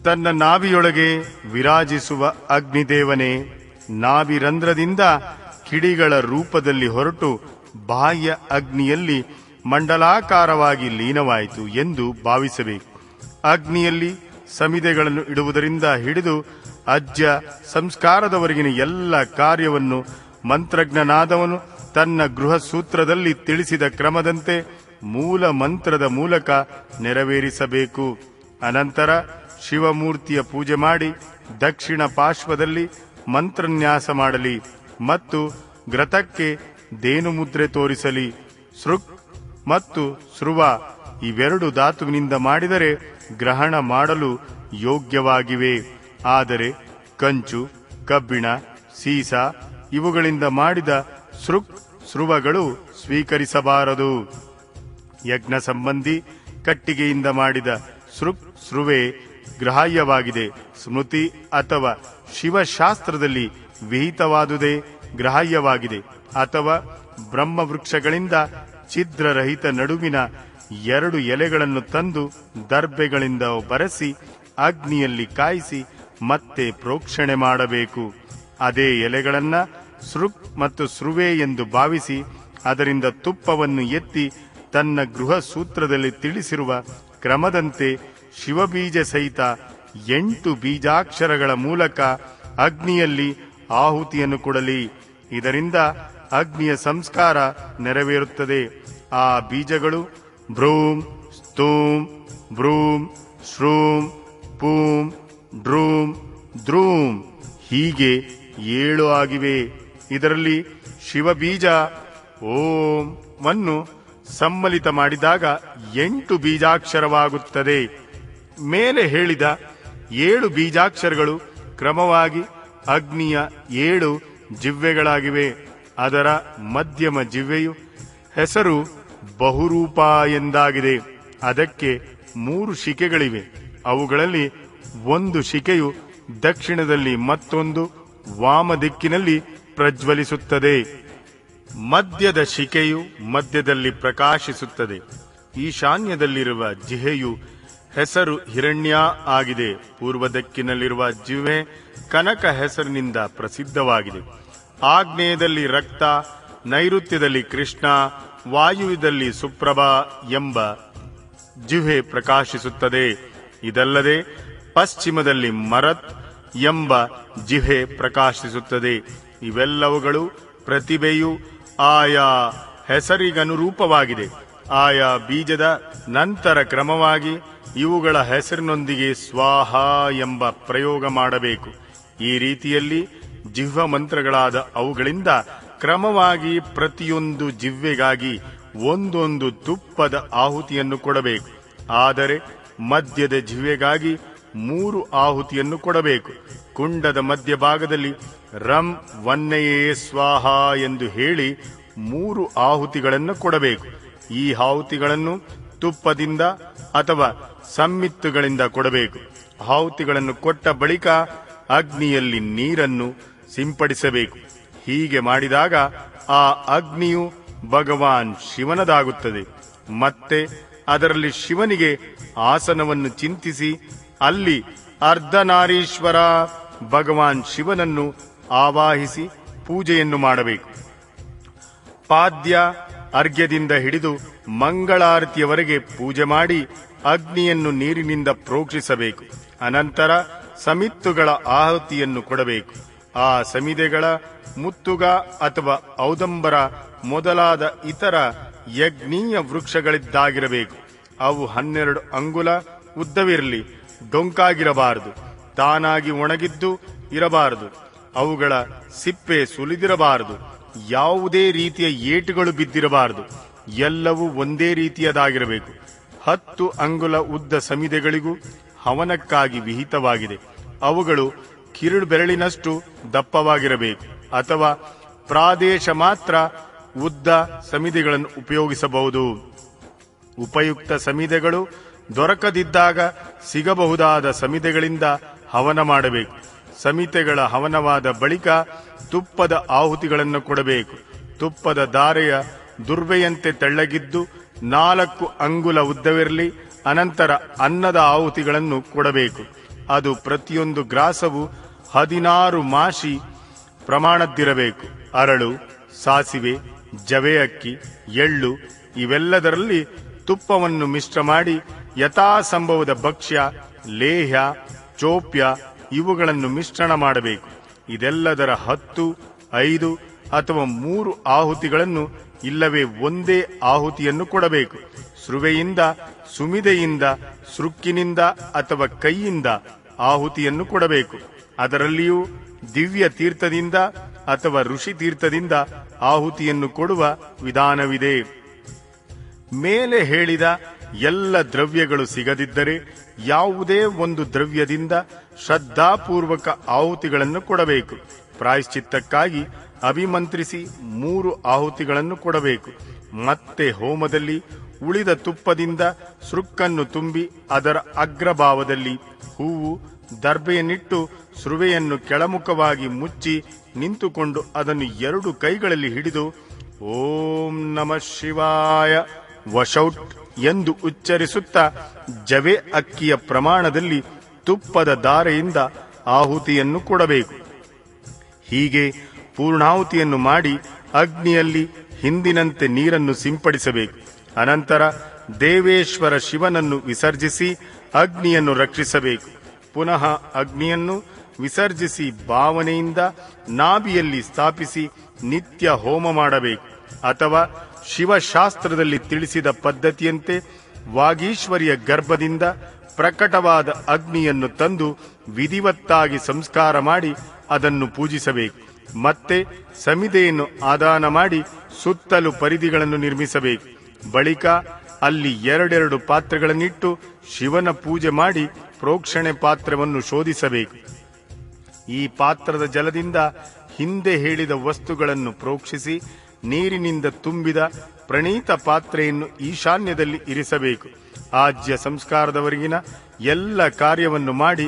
ತನ್ನ ನಾಭಿಯೊಳಗೆ ವಿರಾಜಿಸುವ ಅಗ್ನಿದೇವನೇ, ನಾಭಿರಂಧ್ರದಿಂದ ಕಿಡಿಗಳ ರೂಪದಲ್ಲಿ ಹೊರಟು ಬಾಹ್ಯ ಅಗ್ನಿಯಲ್ಲಿ ಮಂಡಲಾಕಾರವಾಗಿ ಲೀನವಾಯಿತು ಎಂದು ಭಾವಿಸಬೇಕು. ಅಗ್ನಿಯಲ್ಲಿ ಸಮಿದೆಗಳನ್ನು ಇಡುವುದರಿಂದ ಹಿಡಿದು ಅಜ್ಜ ಸಂಸ್ಕಾರದವರೆಗಿನ ಎಲ್ಲ ಕಾರ್ಯವನ್ನು ಮಂತ್ರಜ್ಞನಾದವನು ತನ್ನ ಗೃಹ ಸೂತ್ರದಲ್ಲಿ ತಿಳಿಸಿದ ಕ್ರಮದಂತೆ ಮೂಲ ಮಂತ್ರದ ಮೂಲಕ ನೆರವೇರಿಸಬೇಕು. ಅನಂತರ ಶಿವಮೂರ್ತಿಯ ಪೂಜೆ ಮಾಡಿ ದಕ್ಷಿಣ ಪಾರ್ಶ್ವದಲ್ಲಿ ಮಂತ್ರನ್ಯಾಸ ಮಾಡಲಿ ಮತ್ತು ಗ್ರತಕ್ಕೆ ದೇನುಮುದ್ರೆ ತೋರಿಸಲಿ. ಸೃಕ್ ಮತ್ತು ಸೃವ ಇವೆರಡು ಧಾತುವಿನಿಂದ ಮಾಡಿದರೆ ಗ್ರಹಣ ಮಾಡಲು ಯೋಗ್ಯವಾಗಿವೆ. ಆದರೆ ಕಂಚು, ಕಬ್ಬಿಣ, ಸೀಸ ಇವುಗಳಿಂದ ಮಾಡಿದ ಸೃಕ್ ಸೃವಗಳು ಸ್ವೀಕರಿಸಬಾರದು. ಯಜ್ಞ ಸಂಬಂಧಿ ಕಟ್ಟಿಗೆಯಿಂದ ಮಾಡಿದ ಸೃಕ್ ಸೃವೆ ಗ್ರಾಹ್ಯವಾಗಿದೆ. ಸ್ಮೃತಿ ಅಥವಾ ಶಿವಶಾಸ್ತ್ರದಲ್ಲಿ ವಿಹಿತವಾದುದೇ ಗ್ರಾಹ್ಯವಾಗಿದೆ. ಅಥವಾ ಬ್ರಹ್ಮವೃಕ್ಷಗಳಿಂದ ಛಿದ್ರರಹಿತ ನಡುವಿನ 2 ಎಲೆಗಳನ್ನು ತಂದು ದರ್ಬೆಗಳಿಂದ ಬರೆಸಿ ಅಗ್ನಿಯಲ್ಲಿ ಕಾಯಿಸಿ ಮತ್ತೆ ಪ್ರೋಕ್ಷಣೆ ಮಾಡಬೇಕು. ಅದೇ ಎಲೆಗಳನ್ನ ಸೃಕ್ ಮತ್ತು ಸೃವೆ ಎಂದು ಭಾವಿಸಿ ಅದರಿಂದ ತುಪ್ಪವನ್ನು ಎತ್ತಿ ತನ್ನ ಗೃಹ ಸೂತ್ರದಲ್ಲಿ ತಿಳಿಸಿರುವ ಕ್ರಮದಂತೆ ಶಿವಬೀಜ ಸಹಿತ 8 ಬೀಜಾಕ್ಷರಗಳ ಮೂಲಕ ಅಗ್ನಿಯಲ್ಲಿ ಆಹುತಿಯನ್ನು ಕೊಡಲಿ. ಇದರಿಂದ ಅಗ್ನಿಯ ಸಂಸ್ಕಾರ ನೆರವೇರುತ್ತದೆ. ಆ ಬೀಜಗಳು ಭ್ರೂಂ, ಸ್ತೂಂ, ಭ್ರೂಂ, ಶ್ರೂಂ, ಪೂಂ, ಡ್ರೂಂ, ದ್ರೂಂ ಹೀಗೆ 7 ಆಗಿವೆ. ಇದರಲ್ಲಿ ಶಿವಬೀಜ ಓಂ ವನ್ನು ಸಮ್ಮಲಿತ ಮಾಡಿದಾಗ 8 ಬೀಜಾಕ್ಷರವಾಗುತ್ತದೆ. ಮೇಲೆ ಹೇಳಿದ 7 ಬೀಜಾಕ್ಷರಗಳು ಕ್ರಮವಾಗಿ ಅಗ್ನಿಯ 7 ಜಿವ್ವೆಗಳಾಗಿವೆ. ಅದರ ಮಧ್ಯಮ ಜಿವ್ವೆಯು ಹೆಸರು ಬಹುರೂಪ ಎಂದಾಗಿದೆ. ಅದಕ್ಕೆ 3 ಶಿಖೆಗಳಿವೆ. ಅವುಗಳಲ್ಲಿ ಒಂದು ಶಿಖೆಯು ದಕ್ಷಿಣದಲ್ಲಿ ಮತ್ತೊಂದು ವಾಮ ದಿಕ್ಕಿನಲ್ಲಿ ಪ್ರಜ್ವಲಿಸುತ್ತದೆ. ಮಧ್ಯದ ಶಿಖೆಯು ಮಧ್ಯದಲ್ಲಿ ಪ್ರಕಾಶಿಸುತ್ತದೆ. ಈಶಾನ್ಯದಲ್ಲಿರುವ ಜಿಹೆಯು ಹೆಸರು ಹಿರಣ್ಯ ಆಗಿದೆ. ಪೂರ್ವ ದಿಕ್ಕಿನಲ್ಲಿರುವ ಜಿಹ್ವೆ ಕನಕ ಹೆಸರಿನಿಂದ ಪ್ರಸಿದ್ಧವಾಗಿದೆ. ಆಗ್ನೇಯದಲ್ಲಿ ರಕ್ತ, ನೈಋತ್ಯದಲ್ಲಿ ಕೃಷ್ಣ, ವಾಯುವ್ಯದಲ್ಲಿ ಸುಪ್ರಭಾ ಎಂಬ ಜಿಹ್ವೆ ಪ್ರಕಾಶಿಸುತ್ತದೆ. ಇದಲ್ಲದೆ ಪಶ್ಚಿಮದಲ್ಲಿ ಮರತ್ ಎಂಬ ಜಿಹ್ವೆ ಪ್ರಕಾಶಿಸುತ್ತದೆ. ಇವೆಲ್ಲವುಗಳು ಪ್ರತಿಭೆಯು ಆಯಾ ಹೆಸರಿಗನುರೂಪವಾಗಿದೆ. ಆಯಾ ಬೀಜದ ನಂತರ ಕ್ರಮವಾಗಿ ಇವುಗಳ ಹೆಸರಿನೊಂದಿಗೆ ಸ್ವಾಹ ಎಂಬ ಪ್ರಯೋಗ ಮಾಡಬೇಕು. ಈ ರೀತಿಯಲ್ಲಿ ಜಿಹ್ವ ಮಂತ್ರಗಳಾದ ಅವುಗಳಿಂದ ಕ್ರಮವಾಗಿ ಪ್ರತಿಯೊಂದು ಜಿಹ್ವೆಗಾಗಿ ಒಂದೊಂದು ತುಪ್ಪದ ಆಹುತಿಯನ್ನು ಕೊಡಬೇಕು. ಆದರೆ ಮಧ್ಯದ ಜಿಹ್ವೆಗಾಗಿ 3 ಆಹುತಿಯನ್ನು ಕೊಡಬೇಕು. ಕುಂಡದ ಮಧ್ಯಭಾಗದಲ್ಲಿ ರಂ ವನ್ನಯೇ ಸ್ವಾಹ ಎಂದು ಹೇಳಿ 3 ಆಹುತಿಗಳನ್ನು ಕೊಡಬೇಕು. ಈ ಆಹುತಿಗಳನ್ನು ತುಪ್ಪದಿಂದ ಅಥವಾ ಸಮ್ಮಿತ್ತುಗಳಿಂದ ಕೊಡಬೇಕು. ಆಹುತಿಗಳನ್ನು ಕೊಟ್ಟ ಬಳಿಕ ಅಗ್ನಿಯಲ್ಲಿ ನೀರನ್ನು ಸಿಂಪಡಿಸಬೇಕು. ಹೀಗೆ ಮಾಡಿದಾಗ ಆ ಅಗ್ನಿಯು ಭಗವಾನ್ ಶಿವನದಾಗುತ್ತದೆ. ಮತ್ತೆ ಅದರಲ್ಲಿ ಶಿವನಿಗೆ ಆಸನವನ್ನು ಚಿಂತಿಸಿ ಅಲ್ಲಿ ಅರ್ಧನಾರೀಶ್ವರ ಭಗವಾನ್ ಶಿವನನ್ನು ಆವಾಹಿಸಿ ಪೂಜೆಯನ್ನು ಮಾಡಬೇಕು. ಪಾದ್ಯ ಅರ್ಘ್ಯದಿಂದ ಹಿಡಿದು ಮಂಗಳಾರತಿಯವರೆಗೆ ಪೂಜೆ ಮಾಡಿ ಅಗ್ನಿಯನ್ನು ನೀರಿನಿಂದ ಪ್ರೋಕ್ಷಿಸಬೇಕು. ಅನಂತರ ಸಮಿತ್ತುಗಳ ಆಹುತಿಯನ್ನು ಕೊಡಬೇಕು. ಆ ಸಮಿದೆಗಳ ಮುತ್ತುಗ ಅಥವಾ ಔದಂಬರ ಮೊದಲಾದ ಇತರ ಯಜ್ಞೀಯ ವೃಕ್ಷಗಳಿದ್ದಾಗಿರಬೇಕು. ಅವು 12 ಅಂಗುಲ ಉದ್ದವಿರಲಿ. ಡೊಂಕಾಗಿರಬಾರದು. ತಾನಾಗಿ ಒಣಗಿದ್ದು ಇರಬಾರದು. ಅವುಗಳ ಸಿಪ್ಪೆ ಸುಲಿದಿರಬಾರದು. ಯಾವುದೇ ರೀತಿಯ ಏಟುಗಳು ಬಿದ್ದಿರಬಾರದು. ಎಲ್ಲವೂ ಒಂದೇ ರೀತಿಯದಾಗಿರಬೇಕು. 10 ಅಂಗುಲ ಉದ್ದ ಸಮಿದೆಗಳಿಗೂ ಹವನಕ್ಕಾಗಿ ವಿಹಿತವಾಗಿದೆ. ಅವುಗಳು ಕಿರುಳು ಬೆರಳಿನಷ್ಟು ದಪ್ಪವಾಗಿರಬೇಕು. ಅಥವಾ ಪ್ರಾದೇಶ ಮಾತ್ರ ಉದ್ದ ಸಮಿದೆಗಳನ್ನು ಉಪಯೋಗಿಸಬಹುದು. ಉಪಯುಕ್ತ ಸಮಿದೆಗಳು ದೊರಕದಿದ್ದಾಗ ಸಿಗಬಹುದಾದ ಸಮಿದೆಗಳಿಂದ ಹವನ ಮಾಡಬೇಕು. ಸಮಿತೆಗಳ ಹವನವಾದ ಬಳಿಕ ತುಪ್ಪದ ಆಹುತಿಗಳನ್ನು ಕೊಡಬೇಕು. ತುಪ್ಪದ ಧಾರೆಯ ದುರ್ವೆಯಂತೆ ತೆಳ್ಳಗಿದ್ದು 4 ಅಂಗುಲ ಉದ್ದವಿರಲಿ. ಅನಂತರ ಅನ್ನದ ಆಹುತಿಗಳನ್ನು ಕೊಡಬೇಕು. ಅದು ಪ್ರತಿಯೊಂದು ಗ್ರಾಸವು 16 ಮಾಷಿ ಪ್ರಮಾಣದ್ದಿರಬೇಕು. ಅರಳು, ಸಾಸಿವೆ, ಜವೆ ಅಕ್ಕಿ, ಎಳ್ಳು ಇವೆಲ್ಲದರಲ್ಲಿ ತುಪ್ಪವನ್ನು ಮಿಶ್ರ ಮಾಡಿ ಯಥಾಸಂಭವದ ಭಕ್ಷ್ಯ, ಲೇಹ್ಯ, ಚೋಪ್ಯ ಇವುಗಳನ್ನು ಮಿಶ್ರಣ ಮಾಡಬೇಕು. ಇದೆಲ್ಲದರ 10, 5 ಅಥವಾ 3 ಆಹುತಿಗಳನ್ನು ಇಲ್ಲವೇ ಒಂದೇ ಆಹುತಿಯನ್ನು ಕೊಡಬೇಕು. ಸೃವೆಯಿಂದ, ಸುಮಿದೆಯಿಂದ, ಸೃಕ್ಕಿನಿಂದ ಅಥವಾ ಕೈಯಿಂದ ಆಹುತಿಯನ್ನು ಕೊಡಬೇಕು. ಅದರಲ್ಲಿಯೂ ದಿವ್ಯ ತೀರ್ಥದಿಂದ ಅಥವಾ ಋಷಿ ತೀರ್ಥದಿಂದ ಆಹುತಿಯನ್ನು ಕೊಡುವ ವಿಧಾನವಿದೆ. ಮೇಲೆ ಹೇಳಿದ ಎಲ್ಲ ದ್ರವ್ಯಗಳು ಸಿಗದಿದ್ದರೆ ಯಾವುದೇ ಒಂದು ದ್ರವ್ಯದಿಂದ ಶ್ರದ್ಧಾಪೂರ್ವಕ ಆಹುತಿಗಳನ್ನು ಕೊಡಬೇಕು. ಪ್ರಾಯಶ್ಚಿತ್ತಕ್ಕಾಗಿ ಅಭಿಮಂತ್ರಿಸಿ 3 ಆಹುತಿಗಳನ್ನು ಕೊಡಬೇಕು. ಮತ್ತೆ ಹೋಮದಲ್ಲಿ ಉಳಿದ ತುಪ್ಪದಿಂದ ಸೃಕ್ಕನ್ನು ತುಂಬಿ ಅದರ ಅಗ್ರಭಾವದಲ್ಲಿ ಹೂವು, ದರ್ಬೆಯನ್ನಿಟ್ಟು ಸೃವೆಯನ್ನು ಕೆಳಮುಖವಾಗಿ ಮುಚ್ಚಿ ನಿಂತುಕೊಂಡು ಅದನ್ನು 2 ಕೈಗಳಲ್ಲಿ ಹಿಡಿದು ಓಂ ನಮಃ ಶಿವಾಯ ವಶೌಟ್ ಎಂದು ಉಚ್ಚರಿಸುತ್ತಾ ಜವೆ ಅಕ್ಕಿಯ ಪ್ರಮಾಣದಲ್ಲಿ ತುಪ್ಪದ ಧಾರೆಯಿಂದ ಆಹುತಿಯನ್ನು ಕೊಡಬೇಕು. ಹೀಗೆ ಪೂರ್ಣಾಹುತಿಯನ್ನು ಮಾಡಿ ಅಗ್ನಿಯಲ್ಲಿ ಹಿಂದಿನಂತೆ ನೀರನ್ನು ಸಿಂಪಡಿಸಬೇಕು. ಅನಂತರ ದೇವೇಶ್ವರ ಶಿವನನ್ನು ವಿಸರ್ಜಿಸಿ ಅಗ್ನಿಯನ್ನು ರಕ್ಷಿಸಬೇಕು. ಪುನಃ ಅಗ್ನಿಯನ್ನು ವಿಸರ್ಜಿಸಿ ಭಾವನೆಯಿಂದ ನಾಭಿಯಲ್ಲಿ ಸ್ಥಾಪಿಸಿ ನಿತ್ಯ ಹೋಮ ಮಾಡಬೇಕು. ಅಥವಾ ಶಿವಶಾಸ್ತ್ರದಲ್ಲಿ ತಿಳಿಸಿದ ಪದ್ಧತಿಯಂತೆ ವಾಗೀಶ್ವರಿಯ ಗರ್ಭದಿಂದ ಪ್ರಕಟವಾದ ಅಗ್ನಿಯನ್ನು ತಂದು ವಿಧಿವತ್ತಾಗಿ ಸಂಸ್ಕಾರ ಮಾಡಿ ಅದನ್ನು ಪೂಜಿಸಬೇಕು. ಮತ್ತೆ ಸಮಿದೆಯನ್ನು ಆದಾನ ಮಾಡಿ ಸುತ್ತಲೂ ಪರಿಧಿಗಳನ್ನು ನಿರ್ಮಿಸಬೇಕು. ಬಳಿಕ ಅಲ್ಲಿ 2 ಪಾತ್ರೆಗಳನ್ನಿಟ್ಟು ಶಿವನ ಪೂಜೆ ಮಾಡಿ ಪ್ರೋಕ್ಷಣೆ ಪಾತ್ರವನ್ನು ಶೋಧಿಸಬೇಕು. ಈ ಪಾತ್ರದ ಜಲದಿಂದ ಹಿಂದೆ ಹೇಳಿದ ವಸ್ತುಗಳನ್ನು ಪ್ರೋಕ್ಷಿಸಿ ನೀರಿನಿಂದ ತುಂಬಿದ ಪ್ರಣೀತ ಪಾತ್ರೆಯನ್ನು ಈಶಾನ್ಯದಲ್ಲಿ ಇರಿಸಬೇಕು. ಆಜ್ಯ ಸಂಸ್ಕಾರದವರೆಗಿನ ಎಲ್ಲ ಕಾರ್ಯವನ್ನು ಮಾಡಿ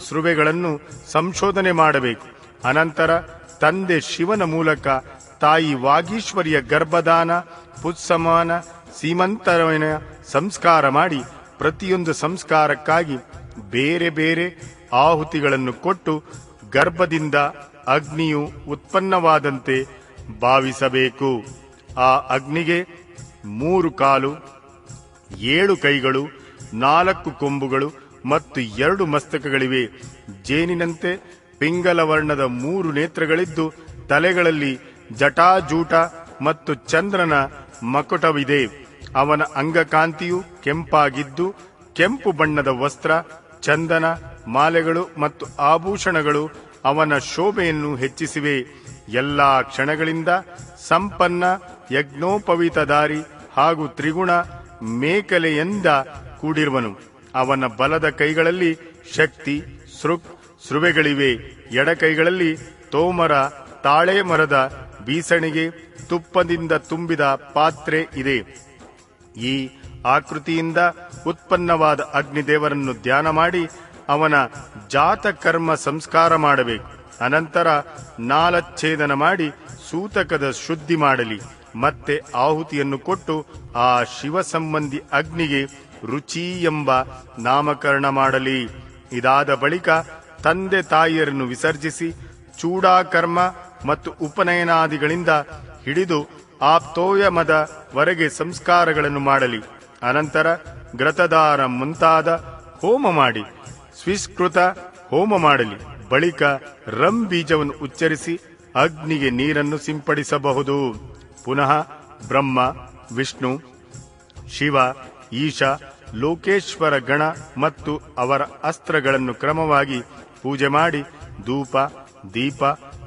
ಸೃವೆಗಳನ್ನು ಸಂಶೋಧನೆ ಮಾಡಬೇಕು. ಅನಂತರ ತಂದೆ ಶಿವನ ಮೂಲಕ ತಾಯಿ ವಾಗೀಶ್ವರಿಯ ಗರ್ಭದಾನ, ಪುತ್ಸಮಾನ, ಸೀಮಂತರವನ ಸಂಸ್ಕಾರ ಮಾಡಿ ಪ್ರತಿಯೊಂದು ಸಂಸ್ಕಾರಕ್ಕಾಗಿ ಬೇರೆ ಬೇರೆ ಆಹುತಿಗಳನ್ನು ಕೊಟ್ಟು ಗರ್ಭದಿಂದ ಅಗ್ನಿಯು ಉತ್ಪನ್ನವಾದಂತೆ ಭಾವಿಸಬೇಕು. ಆ ಅಗ್ನಿಗೆ 3 ಕಾಲು, 7 ಕೈಗಳು, 4 ಕೊಂಬುಗಳು ಮತ್ತು 2 ಮಸ್ತಕಗಳಿವೆ. ಜೇನಿನಂತೆ ಪಿಂಗಲ ವರ್ಣದ 3 ನೇತ್ರಗಳಿದ್ದು ತಲೆಗಳಲ್ಲಿ ಜಟಾಜೂಟ ಮತ್ತು ಚಂದ್ರನ ಮಕುಟವಿದೆ. ಅವನ ಅಂಗಕಾಂತಿಯು ಕೆಂಪಾಗಿದ್ದು ಕೆಂಪು ಬಣ್ಣದ ವಸ್ತ್ರ, ಚಂದನ, ಮಾಲೆಗಳು ಮತ್ತು ಆಭೂಷಣಗಳು ಅವನ ಶೋಭೆಯನ್ನು ಹೆಚ್ಚಿಸಿವೆ. ಎಲ್ಲಾ ಕ್ಷಣಗಳಿಂದ ಸಂಪನ್ನ, ಯಜ್ಞೋಪವೀತಧಾರಿ ಹಾಗೂ ತ್ರಿಗುಣ ಮೇಕಲೆಯಿಂದ ಕೂಡಿರುವನು. ಅವನ ಬಲದ ಕೈಗಳಲ್ಲಿ ಶಕ್ತಿ, ಸೃವೆಗಳಿವೆ. ಎಡ ಕೈಗಳಲ್ಲಿ ತೋಮರ, ತಾಳೆ ಮರದ ಬೀಸಣಿಗೆ, ತುಪ್ಪದಿಂದ ತುಂಬಿದ ಪಾತ್ರೆ ಇದೆ. ಈ ಆಕೃತಿಯಿಂದ ಉತ್ಪನ್ನವಾದ ಅಗ್ನಿದೇವರನ್ನು ಧ್ಯಾನ ಮಾಡಿ ಅವನ ಜಾತಕರ್ಮ ಸಂಸ್ಕಾರ ಮಾಡಬೇಕು. ಅನಂತರ ನಾಲಚ್ಛೇದನ ಮಾಡಿ ಸೂತಕದ ಶುದ್ಧಿ ಮಾಡಲಿ. ಮತ್ತೆ ಆಹುತಿಯನ್ನು ಕೊಟ್ಟು ಆ ಶಿವ ಸಂಬಂಧಿ ಅಗ್ನಿಗೆ ರುಚಿ ಎಂಬ ನಾಮಕರಣ ಮಾಡಲಿ. ಇದಾದ ಬಳಿಕ ತಂದೆ ತಾಯಿಯರನ್ನು ವಿಸರ್ಜಿಸಿ ಚೂಡಾಕರ್ಮ ಮತ್ತು ಉಪನಯನಾದಿಗಳಿಂದ ಹಿಡಿದು ಆಪ್ತೋಯಮದ ವರೆಗೆ ಸಂಸ್ಕಾರಗಳನ್ನು ಮಾಡಲಿ. ಅನಂತರ ಗ್ರತದಾರ ಮುಂತಾದ ಹೋಮ ಮಾಡಿ ಸ್ವಿಷ್ಕೃತ ಹೋಮ ಮಾಡಲಿ. ಬಳಿಕ ರಂ ಬೀಜವನ್ನು ಉಚ್ಚರಿಸಿ ಅಗ್ನಿಗೆ ನೀರನ್ನು ಸಿಂಪಡಿಸಬಹುದು. ಪುನಃ ಬ್ರಹ್ಮ, ವಿಷ್ಣು, ಶಿವ, ಈಶ, ಲೋಕೇಶ್ವರ ಗಣ ಮತ್ತು ಅವರ ಅಸ್ತ್ರಗಳನ್ನು ಕ್ರಮವಾಗಿ ಪೂಜೆ ಮಾಡಿ ಧೂಪ, ದೀಪ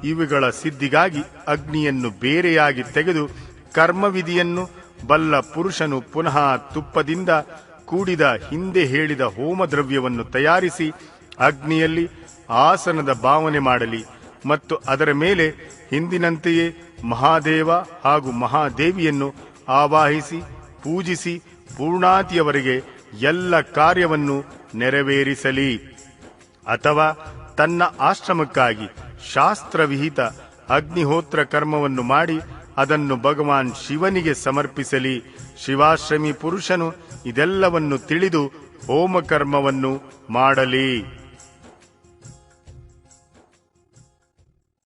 ಇವುಗಳ ಸಿದ್ಧಿಗಾಗಿ ಅಗ್ನಿಯನ್ನು ಬೇರೆಯಾಗಿ ತೆಗೆದು ಕರ್ಮವಿಧಿಯನ್ನು ಬಲ್ಲ ಪುರುಷನು ಪುನಃ ತುಪ್ಪದಿಂದ ಕೂಡಿದ ಹಿಂದೆ ಹೇಳಿದ ಹೋಮ ದ್ರವ್ಯವನ್ನು ತಯಾರಿಸಿ ಅಗ್ನಿಯಲ್ಲಿ ಆಸನದ ಭಾವನೆ ಮಾಡಲಿ ಮತ್ತು ಅದರ ಮೇಲೆ ಹಿಂದಿನಂತೆಯೇ ಮಹಾದೇವ ಹಾಗೂ ಮಹಾದೇವಿಯನ್ನು ಆವಾಹಿಸಿ ಪೂಜಿಸಿ ಪೂರ್ಣಾತಿಯವರೆಗೆ ಎಲ್ಲ ಕಾರ್ಯವನ್ನು ನೆರವೇರಿಸಲಿ. ಅಥವಾ ತನ್ನ ಆಶ್ರಮಕ್ಕಾಗಿ ಶಾಸ್ತ್ರವಿಹಿತ ಅಗ್ನಿಹೋತ್ರ ಕರ್ಮವನ್ನು ಮಾಡಿ ಅದನ್ನು ಭಗವಾನ್ ಶಿವನಿಗೆ ಸಮರ್ಪಿಸಲಿ. ಶಿವಾಶ್ರಮಿ ಪುರುಷನು ಇದೆಲ್ಲವನ್ನು ತಿಳಿದು ಹೋಮಕರ್ಮವನ್ನು ಮಾಡಲಿ.